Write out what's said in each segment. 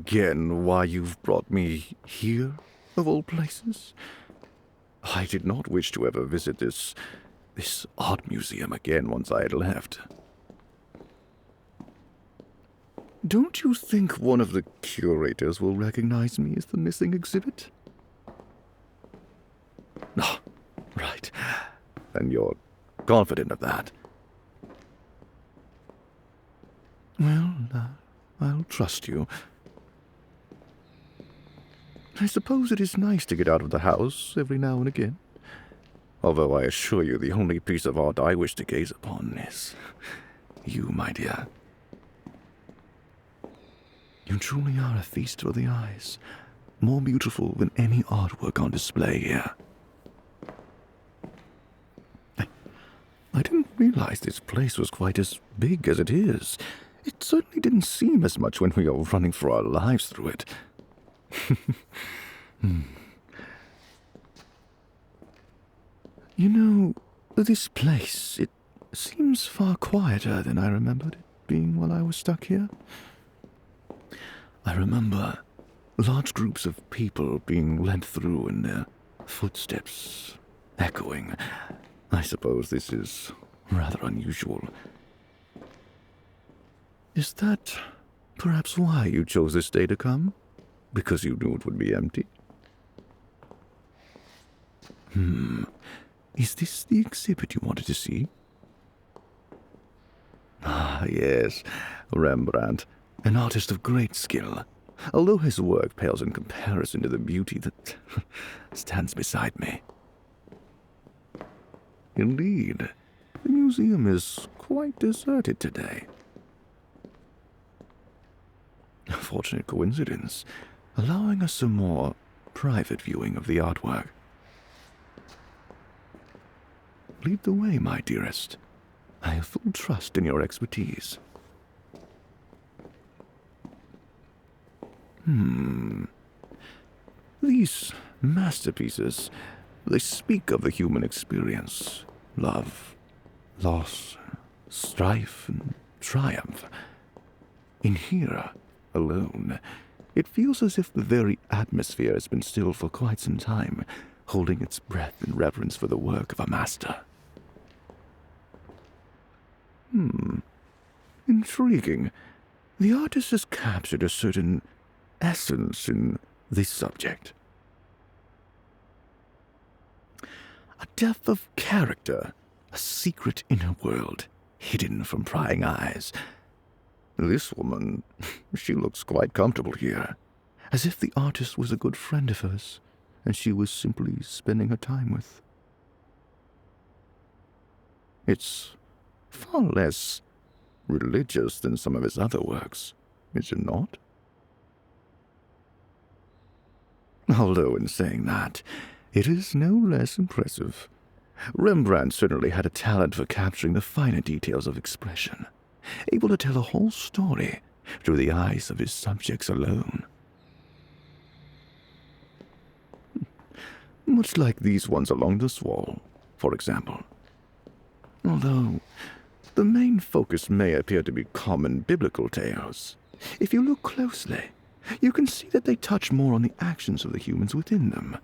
again why you've brought me here, of all places? I did not wish to ever visit this art museum again once I had left. Don't you think one of the curators will recognize me as the missing exhibit? Oh, right. And you're confident of that? Well, I'll trust you. I suppose it is nice to get out of the house every now and again. Although I assure you the only piece of art I wish to gaze upon is you, my dear. You truly are a feast for the eyes, more beautiful than any artwork on display here. I didn't realize this place was quite as big as it is. It certainly didn't seem as much when we were running for our lives through it. You know, this place, it seems far quieter than I remembered it being while I was stuck here. I remember large groups of people being led through and their footsteps echoing. I suppose this is rather unusual. Is that perhaps why you chose this day to come? Because you knew it would be empty? Is this the exhibit you wanted to see? Ah, yes, Rembrandt, an artist of great skill, although his work pales in comparison to the beauty that stands beside me. Indeed, the museum is quite deserted today. A fortunate coincidence, allowing us a more private viewing of the artwork. Lead the way, my dearest. I have full trust in your expertise. These masterpieces, they speak of the human experience, love, loss, strife, and triumph. In here, alone, it feels as if the very atmosphere has been still for quite some time, holding its breath in reverence for the work of a master. Intriguing. The artist has captured a certain essence in this subject. A depth of character, a secret inner world, hidden from prying eyes. This woman, she looks quite comfortable here, as if the artist was a good friend of hers, and she was simply spending her time with. It's far less religious than some of his other works, is it not? Although in saying that, it is no less impressive. Rembrandt certainly had a talent for capturing the finer details of expression, able to tell a whole story through the eyes of his subjects alone. Much like these ones along this wall, for example. Although the main focus may appear to be common biblical tales, if you look closely, you can see that they touch more on the actions of the humans within them.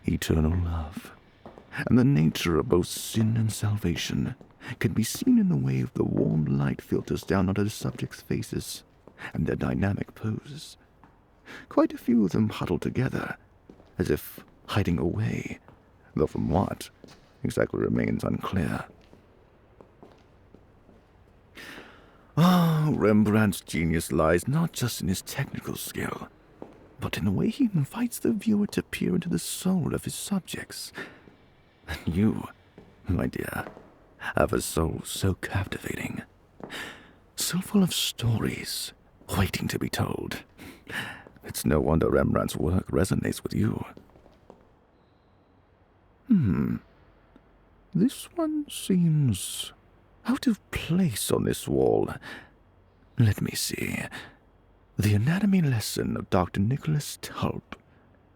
Eternal love, and the nature of both sin and salvation, can be seen in the way the warm light filters down onto the subjects' faces and their dynamic poses. Quite a few of them huddled together, as if hiding away, though from what exactly remains unclear. Rembrandt's genius lies not just in his technical skill, but in the way he invites the viewer to peer into the soul of his subjects. And you, my dear, have a soul so captivating, so full of stories waiting to be told. It's no wonder Rembrandt's work resonates with you. This one seems out of place on this wall. Let me see. The Anatomy Lesson of Dr. Nicholas Tulp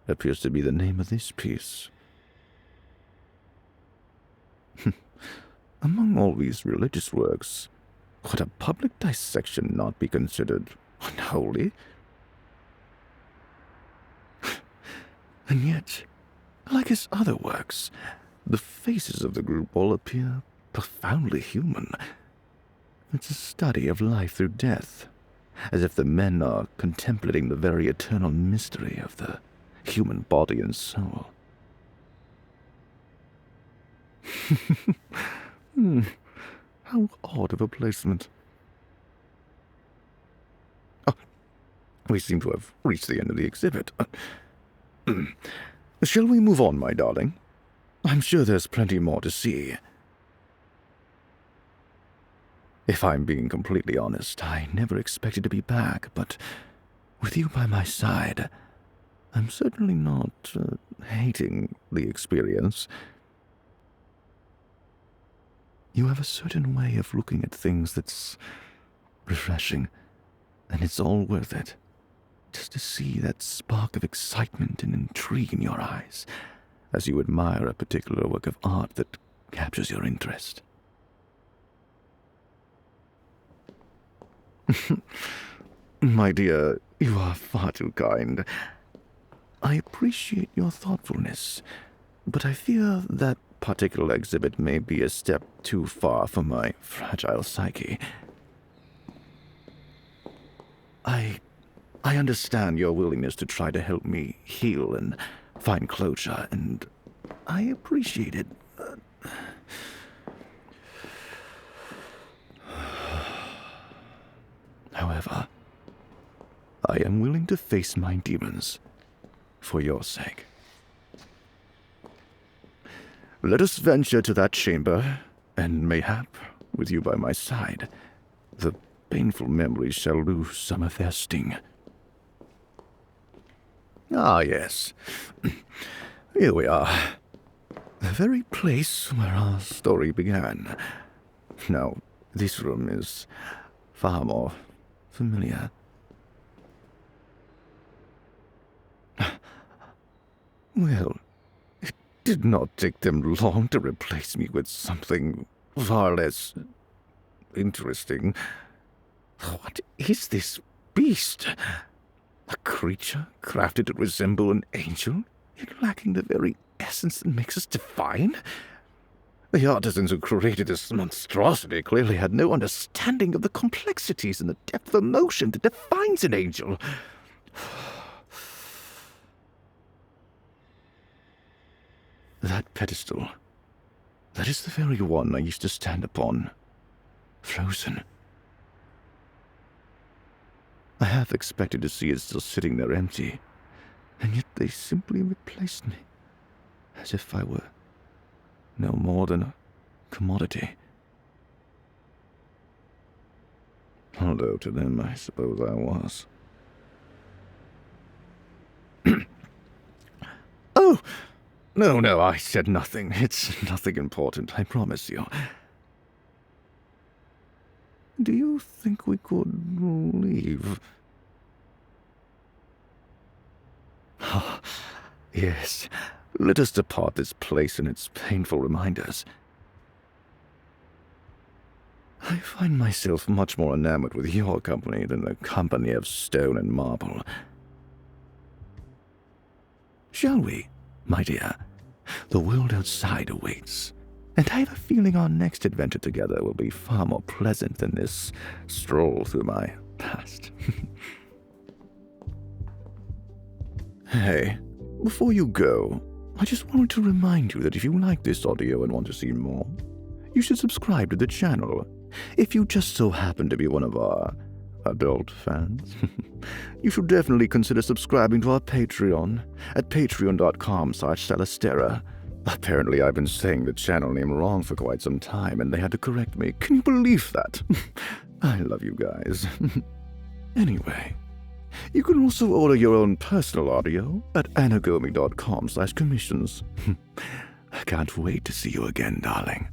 appears to be the name of this piece. Among all these religious works, Would a public dissection not be considered unholy? And yet, like his other works, the faces of the group all appear profoundly human. It's a study of life through death, as if the men are contemplating the very eternal mystery of the human body and soul. How odd of a placement. Oh, we seem to have reached the end of the exhibit. Shall we move on, my darling? I'm sure there's plenty more to see. If I'm being completely honest, I never expected to be back, but with you by my side, I'm certainly not hating the experience. You have a certain way of looking at things that's refreshing, and it's all worth it, just to see that spark of excitement and intrigue in your eyes as you admire a particular work of art that captures your interest. My dear, you are far too kind. I appreciate your thoughtfulness, but I fear that particular exhibit may be a step too far for my fragile psyche. I understand your willingness to try to help me heal and find closure, and I appreciate it. However, I am willing to face my demons for your sake. Let us venture to that chamber, and mayhap, with you by my side, the painful memories shall lose some of their sting. Ah, yes. Here we are. The very place where our story began. Now, this room is far more familiar. Well, it did not take them long to replace me with something far less interesting. What is this beast? A creature crafted to resemble an angel, yet lacking the very essence that makes us divine? The artisans who created this monstrosity clearly had no understanding of the complexities and the depth of emotion that defines an angel. That pedestal, that is the very one I used to stand upon, frozen. I half expected to see it still sitting there empty, and yet they simply replaced me, as if I were no more than a commodity. Although to them, I suppose I was. Oh! No, I said nothing. It's nothing important, I promise you. Do you think we could leave? Yes, let us depart this place and its painful reminders. I find myself much more enamored with your company than the company of stone and marble. Shall we, my dear? The world outside awaits, and I have a feeling our next adventure together will be far more pleasant than this stroll through my past. Hey, before you go, I just wanted to remind you that if you like this audio and want to see more, you should subscribe to the channel. If you just so happen to be one of our adult fans, you should definitely consider subscribing to our Patreon at patreon.com/Celesterra. Apparently I've been saying the channel name wrong for quite some time and they had to correct me. Can you believe that? I love you guys. Anyway, you can also order your own personal audio at anagomi.com/commissions. I can't wait to see you again, darling.